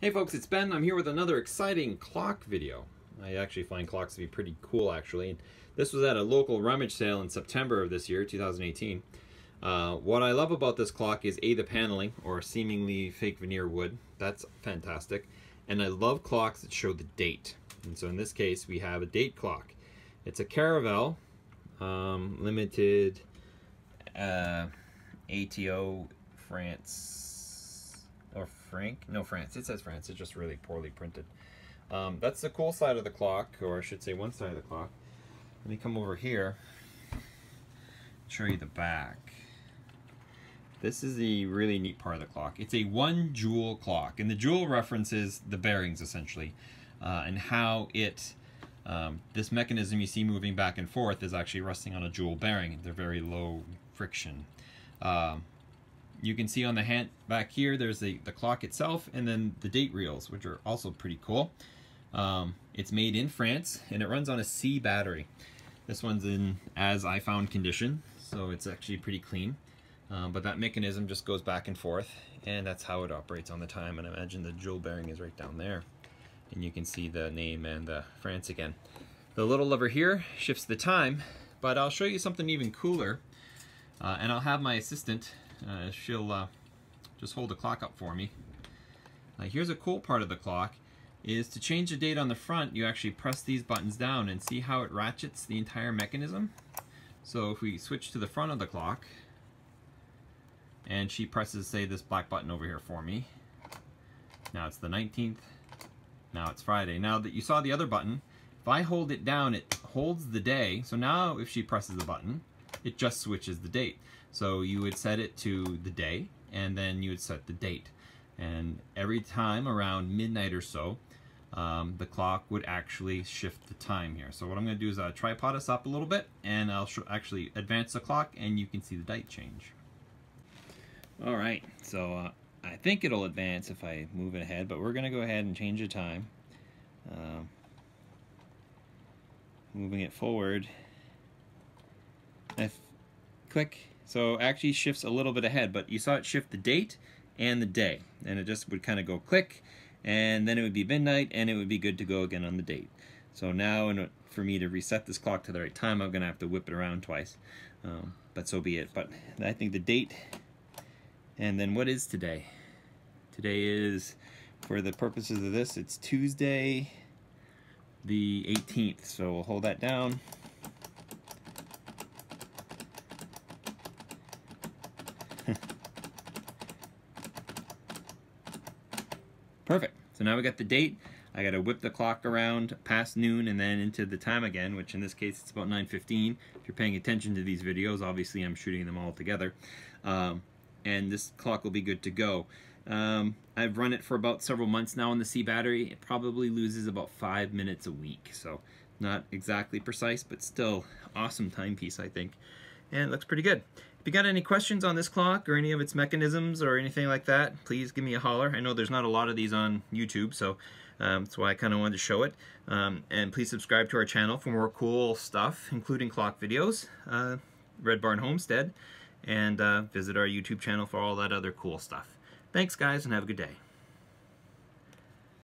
Hey folks, it's Ben. I'm here with another exciting clock video. I actually find clocks to be pretty cool actually. This was at a local rummage sale in September of this year, 2018. What I love about this clock is the paneling, or seemingly fake veneer wood. That's fantastic. And I love clocks that show the date. And so in this case we have a date clock. It's a Caravelle limited ATO France. Or Frank? No, France. It says France. It's just really poorly printed. That's the cool side of the clock, or I should say one side of the clock. Let me come over here, show you the back. This is the really neat part of the clock. It's a 1 jewel clock, and the jewel references the bearings essentially, and how it this mechanism you see moving back and forth is actually resting on a jewel bearing. They're very low friction. You can see on the hand back here, there's the clock itself, and then the date reels, which are also pretty cool. It's made in France, and it runs on a C battery. This one's in as I found condition, so it's actually pretty clean. But that mechanism just goes back and forth, and that's how it operates on the time. And I imagine the jewel bearing is right down there. And you can see the name and the France again. The little lever here shifts the time, but I'll show you something even cooler. And I'll have my assistant, she'll just hold the clock up for me. Here's a cool part of the clock, is to change the date on the front, you actually press these buttons down and see how it ratchets the entire mechanism. So if we switch to the front of the clock, and she presses, say, this black button over here for me. Now it's the 19th, now it's Friday. Now that you saw the other button, if I hold it down, it holds the day. So now if she presses the button, it just switches the date. So you would set it to the day, and then you would set the date. And every time around midnight or so, the clock would actually shift the time here. So what I'm going to do is tripod us up a little bit, and I'll actually advance the clock, and you can see the date change. Alright, so I think it'll advance if I move it ahead, but we're going to go ahead and change the time. Moving it forward. Click. So actually shifts a little bit ahead, but you saw it shift the date and the day, and it just would kind of go click, and then it would be midnight, and it would be good to go again on the date. So now for me to reset this clock to the right time, I'm gonna have to whip it around twice, but so be it. But I think the date, and then what is today? Today is, for the purposes of this, it's Tuesday the 18th, so we'll hold that down. Perfect. So now we got the date. I got to whip the clock around past noon and then into the time again, which in this case it's about 9:15. If you're paying attention to these videos, obviously I'm shooting them all together. And this clock will be good to go. I've run it for about several months now on the C battery. It probably loses about 5 minutes a week, so not exactly precise, but still awesome timepiece, I think. And it looks pretty good. If you got any questions on this clock or any of its mechanisms or anything like that, please give me a holler. I know there's not a lot of these on YouTube, so that's why I kind of wanted to show it. And please subscribe to our channel for more cool stuff, including clock videos, Red Barn Homestead, and visit our YouTube channel for all that other cool stuff. Thanks, guys, and have a good day.